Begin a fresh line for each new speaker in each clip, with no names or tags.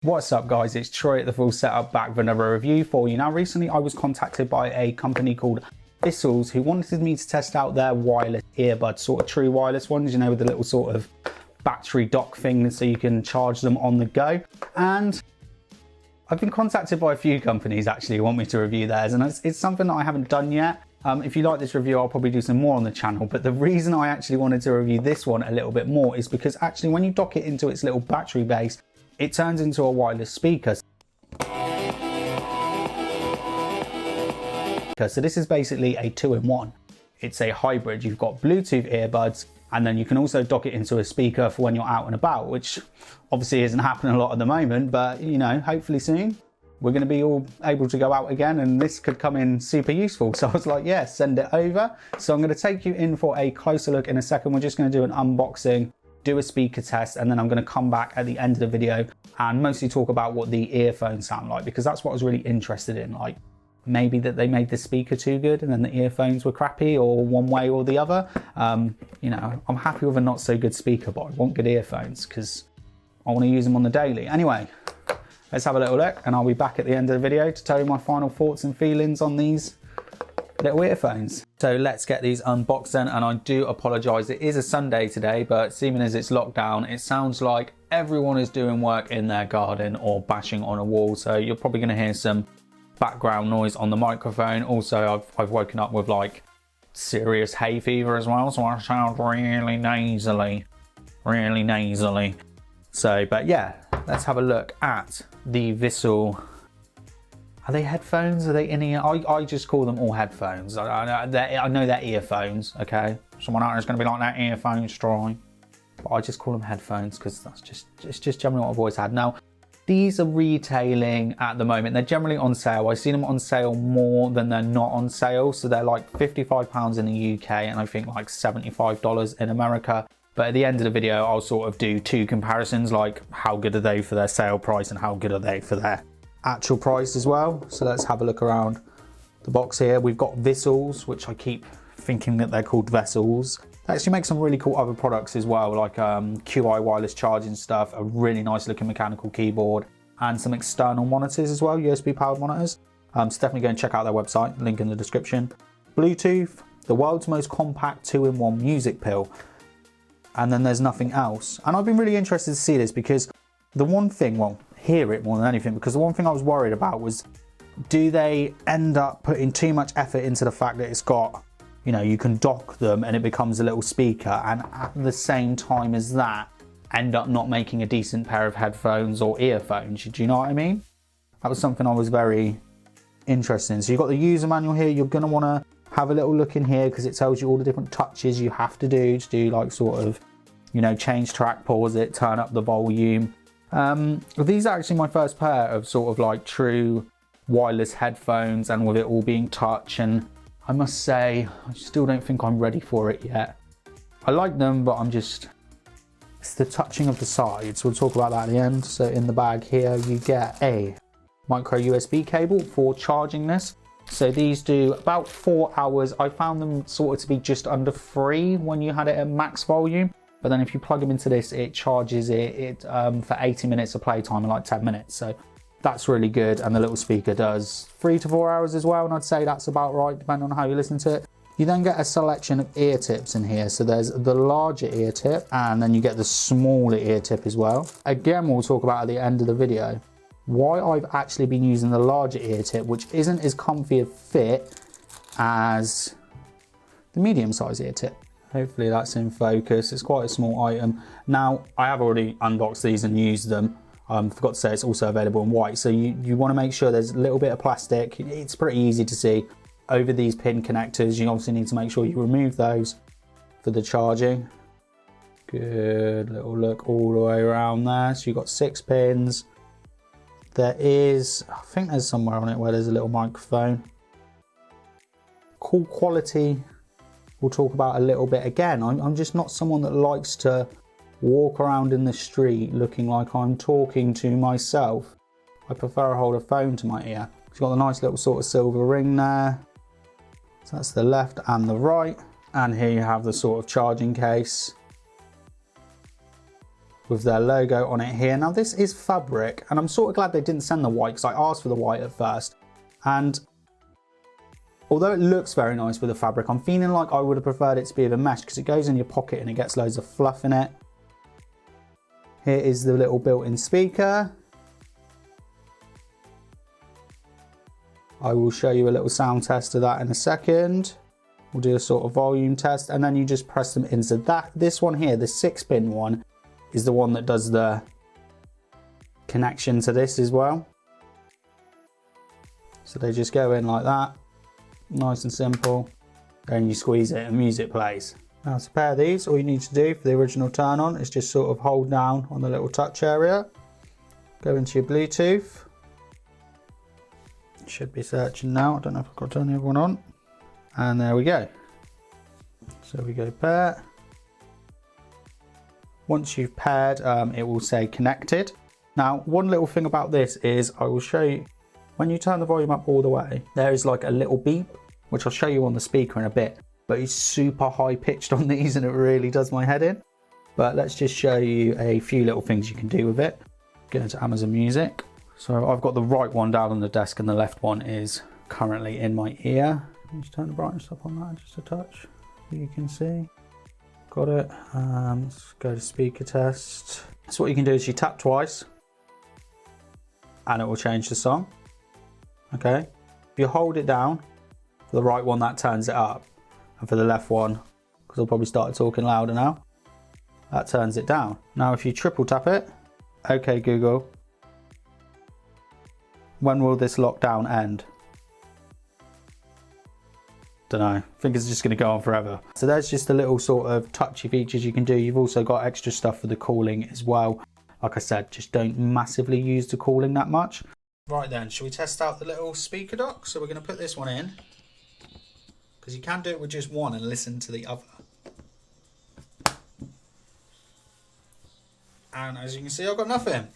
What's up guys, it's Troy at The Full Setup back with another review for you. Now recently I was contacted by a company called Vissels who wanted me to test out their wireless earbuds, sort of true wireless ones, you know, with the little sort of battery dock thing so you can charge them on the go. And I've been contacted by a few companies actually who want me to review theirs, and it's something that I haven't done yet. If you like this review, I'll probably do some more on the channel, but the reason I actually wanted to review this one a little bit more is because actually when you dock it into its little battery base, it turns into a wireless speaker. So this is basically a two-in-one. It's a hybrid. You've got Bluetooth earbuds, and then you can also dock it into a speaker for when you're out and about, which obviously isn't happening a lot at the moment, but you know, hopefully soon we're going to be all able to go out again and this could come in super useful. So I was like, yeah, send it over. So I'm going to take you in for a closer look in a second. We're just going to do an unboxing, do a speaker test, and then I'm going to come back at the end of the video and mostly talk about what the earphones sound like, because that's what I was really interested in. Like maybe that they made the speaker too good and then the earphones were crappy, or one way or the other. You know, I'm happy with a not so good speaker, but I want good earphones because I want to use them on the daily. Anyway, let's have a little look and I'll be back at the end of the video to tell you my final thoughts and feelings on these little earphones. So let's get these unboxed then, and I do apologise, it is a Sunday today, but seeming as it's lockdown, it sounds like everyone is doing work in their garden or bashing on a wall, so you're probably going to hear some background noise on the microphone. Also I've woken up with like serious hay fever as well, so I sound really nasally. So but yeah, let's have a look at the Vissel. Are they headphones? Are they in-ear? I just call them all headphones. I know they're earphones, okay? Someone out there is going to be like, that earphones, Troy. But I just call them headphones because it's just generally what I've always had. Now, these are retailing at the moment. They're generally on sale. I see them on sale more than they're not on sale. So they're like £55 in the UK and I think like $75 in America. But at the end of the video, I'll sort of do two comparisons, like how good are they for their sale price and how good are they for their actual price as well. So let's have a look around the box here. We've got Vissels, which I keep thinking that they're called Vessels. They actually make some really cool other products as well, like QI wireless charging stuff, a really nice looking mechanical keyboard, and some external monitors as well, USB powered monitors. So definitely go and check out their website, link in the description. Bluetooth, the world's most compact two-in-one music pill. And then there's nothing else. And I've been really interested to see this because the one thing, well, hear it more than anything, because the one thing I was worried about was, do they end up putting too much effort into the fact that it's got, you know, you can dock them and it becomes a little speaker, and at the same time as that end up not making a decent pair of headphones or earphones. Do you know what I mean? That was something I was very interested in. So you've got the user manual here. You're going to want to have a little look in here because it tells you all the different touches you have to do like sort of, you know, change track, pause it, turn up the volume. These are actually my first pair of sort of like true wireless headphones, and with it all being touch, and I must say I still don't think I'm ready for it yet. I like them, but it's the touching of the sides. We'll talk about that at the end. So in the bag here you get a micro USB cable for charging this. So these do about 4 hours. I found them sort of to be just under 3 when you had it at max volume. But then if you plug them into this, it charges it for 80 minutes of playtime in like 10 minutes. So that's really good. And the little speaker does 3 to 4 hours as well. And I'd say that's about right, depending on how you listen to it. You then get a selection of ear tips in here. So there's the larger ear tip, and then you get the smaller ear tip as well. Again, we'll talk about at the end of the video why I've actually been using the larger ear tip, which isn't as comfy a fit as the medium size ear tip. Hopefully that's in focus. It's quite a small item. Now, I have already unboxed these and used them. Forgot to say it's also available in white. So you want to make sure there's a little bit of plastic. It's pretty easy to see over these pin connectors. You obviously need to make sure you remove those for the charging. Good little look all the way around there. So you've got 6 pins. There is, I think there's somewhere on it where there's a little microphone. Cool quality. We'll talk about a little bit. Again, I'm just not someone that likes to walk around in the street looking like I'm talking to myself. I prefer to hold a phone to my ear. It's got a nice little sort of silver ring there. So that's the left and the right. And here you have the sort of charging case. with their logo on it here. Now this is fabric, and I'm sort of glad they didn't send the white because I asked for the white at first. And although it looks very nice with the fabric, I'm feeling like I would have preferred it to be the mesh because it goes in your pocket and it gets loads of fluff in it. Here is the little built-in speaker. I will show you a little sound test of that in a second. We'll do a sort of volume test, and then you just press them in. So this one here, the 6-pin one, is the one that does the connection to this as well. So they just go in like that, nice and simple. Then you squeeze it and music plays. Now to pair these, all you need to do for the original turn on is just sort of hold down on the little touch area, go into your Bluetooth. Should be searching now. I don't know if I've got to turn the other one on. And there we go. So we go pair. Once you've paired, it will say connected. Now, one little thing about this is I will show you, when you turn the volume up all the way, there is like a little beep, which I'll show you on the speaker in a bit, but it's super high pitched on these and it really does my head in. But let's just show you a few little things you can do with it. Go into Amazon Music. So I've got the right one down on the desk and the left one is currently in my ear. Just turn the brightness up on that just a touch, so you can see. Got it. Let's go to speaker test. So what you can do is you tap twice and it will change the song. Okay. If you hold it down, for the right one that turns it up, and for the left one, because I'll probably start talking louder now, that turns it down. Now if you triple tap it, okay Google, when will this lockdown end? Don't know, I think it's just going to go on forever. So there's just a little sort of touchy features you can do. You've also got extra stuff for the cooling as well. Like I said, just don't massively use the cooling that much. Right then, shall we test out the little speaker dock? So we're going to put this one in, because you can do it with just one and listen to the other. And as you can see, I've got nothing.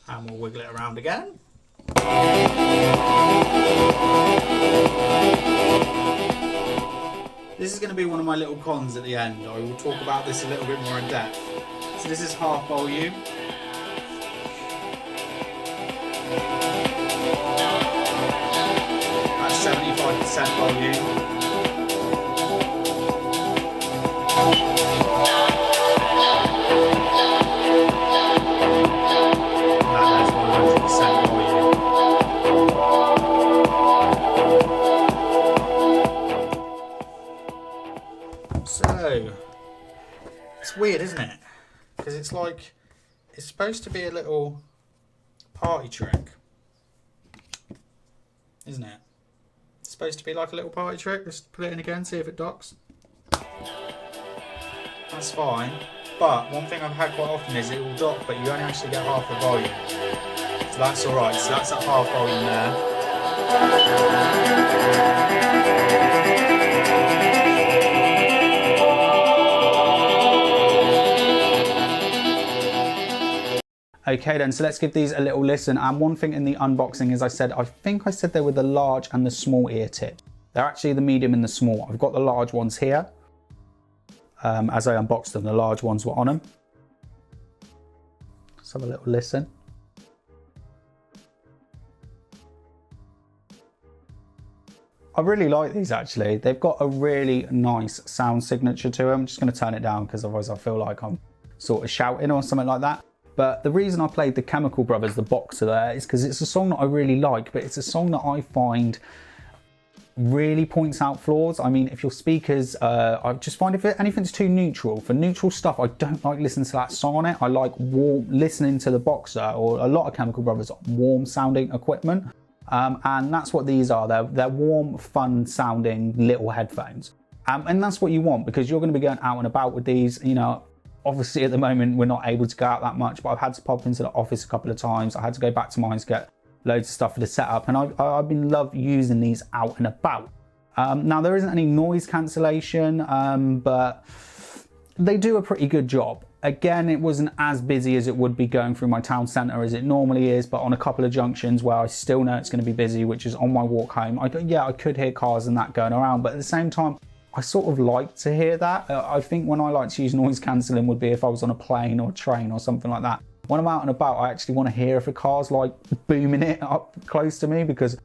And we'll wiggle it around again. This is going to be one of my little cons at the end. I will talk about this a little bit more in depth. So this is half volume. That's 75% volume. So, it's weird, isn't it? Because it's like, it's supposed to be a little party trick, isn't it? It's supposed to be like a little party trick. Let's put it in again, see if it docks. That's fine. But one thing I've had quite often is it will dock, but you only actually get half the volume. So that's alright, so that's at half volume there. Okay then, so let's give these a little listen. And one thing in the unboxing is I think I said they were the large and the small ear tip. They're actually the medium and the small. I've got the large ones here. As I unboxed them, the large ones were on them. Let's have a little listen. I really like these actually. They've got a really nice sound signature to them. I'm just going to turn it down because otherwise I feel like I'm sort of shouting or something like that. But the reason I played the Chemical Brothers, the boxer there, is because it's a song that I really like, but it's a song that I find really points out flaws. I mean, if your speakers, I just find if anything's too neutral, for neutral stuff, I don't like listening to that song on it. I like listening to the boxer or a lot of Chemical Brothers warm sounding equipment. And that's what these are. They're warm, fun sounding little headphones. And that's what you want, because you're going to be going out and about with these, you know. Obviously at the moment we're not able to go out that much, but I've had to pop into the office a couple of times. I had to go back to mine to get loads of stuff for the setup, and I've been love using these out and about. Now there isn't any noise cancellation, but they do a pretty good job. Again, it wasn't as busy as it would be going through my town centre as it normally is, but on a couple of junctions where I still know it's going to be busy, which is on my walk home, I could hear cars and that going around, but at the same time, I sort of like to hear that. I think when I like to use noise cancelling would be if I was on a plane or a train or something like that. When I'm out and about, I actually want to hear if a car's like booming it up close to me, because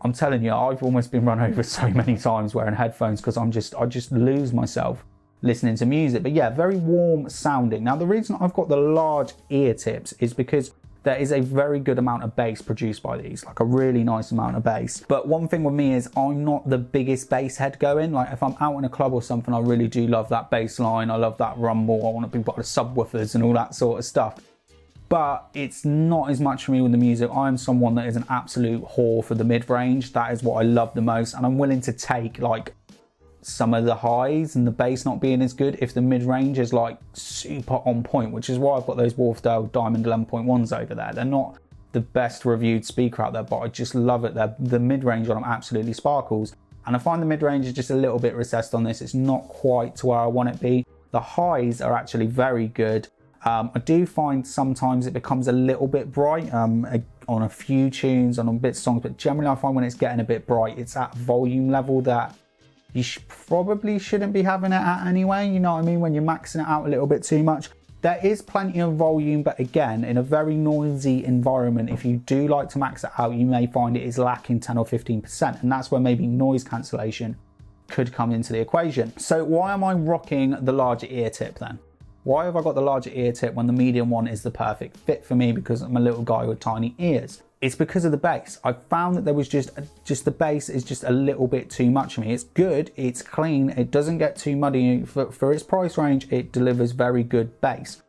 I'm telling you, I've almost been run over so many times wearing headphones because I just lose myself listening to music. But yeah, very warm sounding. Now, the reason I've got the large ear tips is because there is a very good amount of bass produced by these, like a really nice amount of bass. But one thing with me is I'm not the biggest bass head going. Like if I'm out in a club or something, I really do love that bass line. I love that rumble. I want to be part of subwoofers and all that sort of stuff. But it's not as much for me with the music. I am someone that is an absolute whore for the mid-range. That is what I love the most. And I'm willing to take like some of the highs and the bass not being as good if the mid-range is like super on point, which is why I've got those Wharfedale Diamond 11.1s over there. They're not the best reviewed speaker out there, but I just love it. The mid-range on them absolutely sparkles. And I find the mid-range is just a little bit recessed on this. It's not quite to where I want it to be. The highs are actually very good. I do find sometimes it becomes a little bit bright on a few tunes, on a bit of songs, but generally I find when it's getting a bit bright, it's at volume level that you probably shouldn't be having it at anyway, you know what I mean, when you're maxing it out a little bit too much. There is plenty of volume, but again, in a very noisy environment, if you do like to max it out, you may find it is lacking 10 or 15%, and that's where maybe noise cancellation could come into the equation. So why am I rocking the larger ear tip then? Why have I got the larger ear tip when the medium one is the perfect fit for me, because I'm a little guy with tiny ears? It's because of the bass. I found that there was just the bass is just a little bit too much for me. It's good, it's clean, it doesn't get too muddy. For its price range, it delivers very good bass.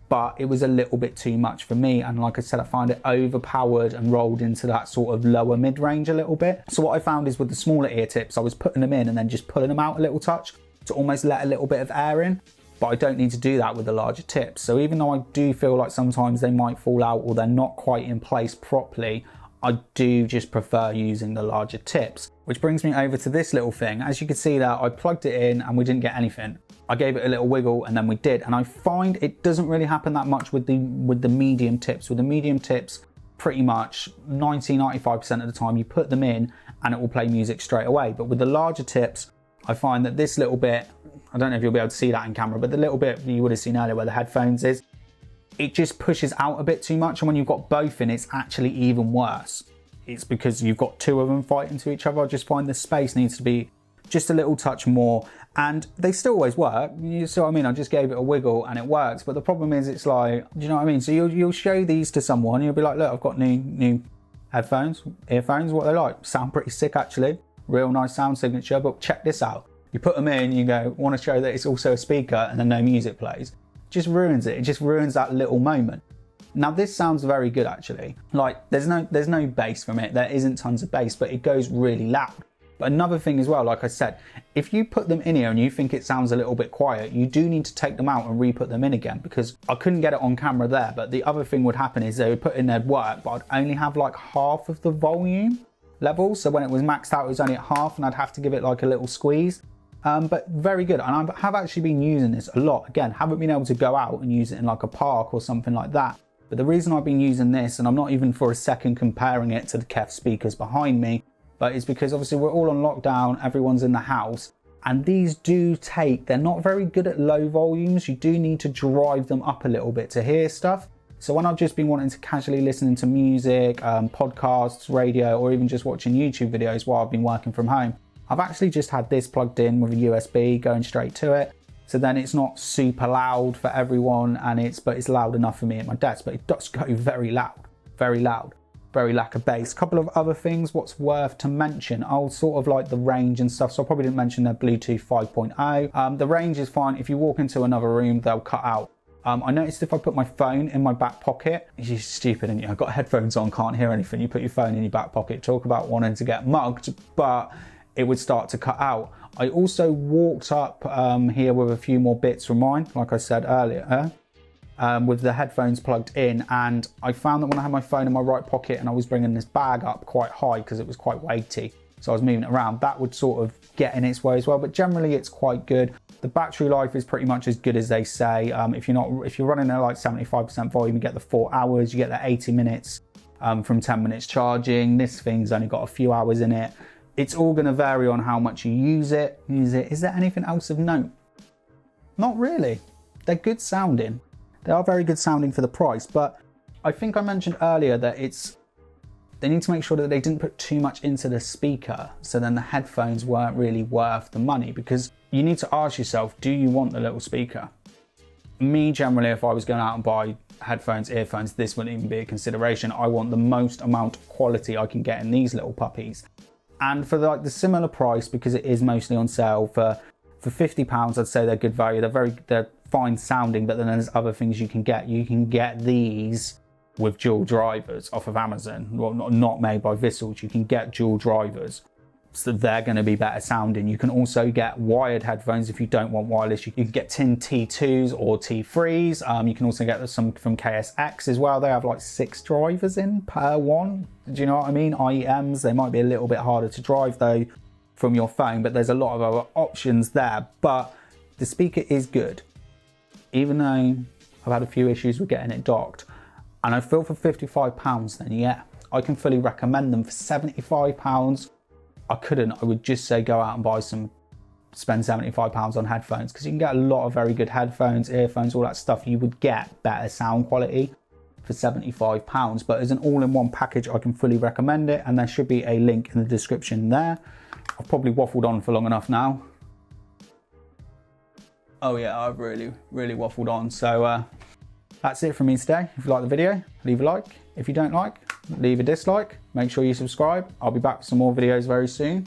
But it was a little bit too much for me. And like I said, I find it overpowered and rolled into that sort of lower mid-range a little bit. So what I found is with the smaller ear tips, I was putting them in and then just pulling them out a little touch to almost let a little bit of air in. But I don't need to do that with the larger tips. So even though I do feel like sometimes they might fall out or they're not quite in place properly, I do just prefer using the larger tips. Which brings me over to this little thing. As you can see there, I plugged it in and we didn't get anything. I gave it a little wiggle and then we did. And I find it doesn't really happen that much with the medium tips. With the medium tips, pretty much 90-95% of the time you put them in and it will play music straight away. But with the larger tips, I find that this little bit, I don't know if you'll be able to see that in camera, but the little bit you would have seen earlier where the headphones is, it just pushes out a bit too much. And when you've got both in, it's actually even worse. It's because you've got two of them fighting to each other. I just find the space needs to be just a little touch more, and they still always work. You see what I mean? I just gave it a wiggle and it works. But the problem is, it's like, do you know what I mean? So you'll show these to someone, you'll be like, look, I've got new headphones, earphones, what they like. Sound pretty sick actually. Real nice sound signature, but check this out. You put them in, you go, want to show that it's also a speaker, and then no music plays. Just ruins it. It just ruins that little moment. Now this sounds very good actually. Like there's no bass from it. There isn't tons of bass, but it goes really loud. But another thing as well, like I said, if you put them in here and you think it sounds a little bit quiet, you do need to take them out and re-put them in again, because I couldn't get it on camera there, but the other thing would happen is they would put in their work, but I'd only have like half of the volume level. So when it was maxed out, it was only at half and I'd have to give it like a little squeeze. But very good. And I have actually been using this a lot. Again, haven't been able to go out and use it in like a park or something like that. But the reason I've been using this, and I'm not even for a second comparing it to the Kef speakers behind me, but it's because obviously we're all on lockdown, everyone's in the house, and these do they're not very good at low volumes. You do need to drive them up a little bit to hear stuff. So when I've just been wanting to casually listen to music, podcasts, radio, or even just watching YouTube videos while I've been working from home, I've actually just had this plugged in with a USB going straight to it. So then it's not super loud for everyone, but it's loud enough for me at my desk, but it does go very loud, very lack of bass. Couple of other things, what's worth to mention, I'll sort of like the range and stuff. So I probably didn't mention their Bluetooth 5.0. The range is fine. If you walk into another room, they'll cut out. I noticed if I put my phone in my back pocket, you're stupid, and I've got headphones on, can't hear anything. You put your phone in your back pocket, talk about wanting to get mugged, but it would start to cut out. I also walked up here with a few more bits from mine, like I said earlier, with the headphones plugged in, and I found that when I had my phone in my right pocket and I was bringing this bag up quite high because it was quite weighty, so I was moving it around, that would sort of get in its way as well. But generally it's quite good. The battery life is pretty much as good as they say. If you're running at like 75% volume, you get the 4 hours, you get the 80 minutes from 10 minutes charging. This thing's only got a few hours in it. It's all going to vary on how much you use it. Is there anything else of note? Not really. They're good sounding. They are very good sounding for the price, but I think I mentioned earlier that they need to make sure that they didn't put too much into the speaker, so then the headphones weren't really worth the money, because you need to ask yourself, do you want the little speaker? Me, generally, if I was going out and buy headphones, earphones, this wouldn't even be a consideration. I want the most amount of quality I can get in these little puppies. And for the similar price, because it is mostly on sale, for £50, I'd say they're good value. They're fine sounding, but then there's other things you can get. You can get these with dual drivers off of Amazon. Well, not made by Vissels. You can get dual drivers, so they're going to be better sounding. You can also get wired headphones if you don't want wireless. You can get tin T2s or T3s. You can also get some from KSX as well. They have like 6 drivers in per one. Do you know what I mean? IEMs. They might be a little bit harder to drive though from your phone, but there's a lot of other options there. But the speaker is good, even though I've had a few issues with getting it docked. And I feel for £55, then yeah, I can fully recommend them. For £75, I couldn't. I would just say go out and spend £75 on headphones, because you can get a lot of very good headphones, earphones, all that stuff. You would get better sound quality for £75, but as an all-in-one package, I can fully recommend it, and there should be a link in the description there. I've probably waffled on for long enough now. Oh yeah, I've really waffled on. So that's it from me today. If you like the video, leave a like. If you don't like, leave a dislike. Make sure you subscribe. I'll be back with some more videos very soon.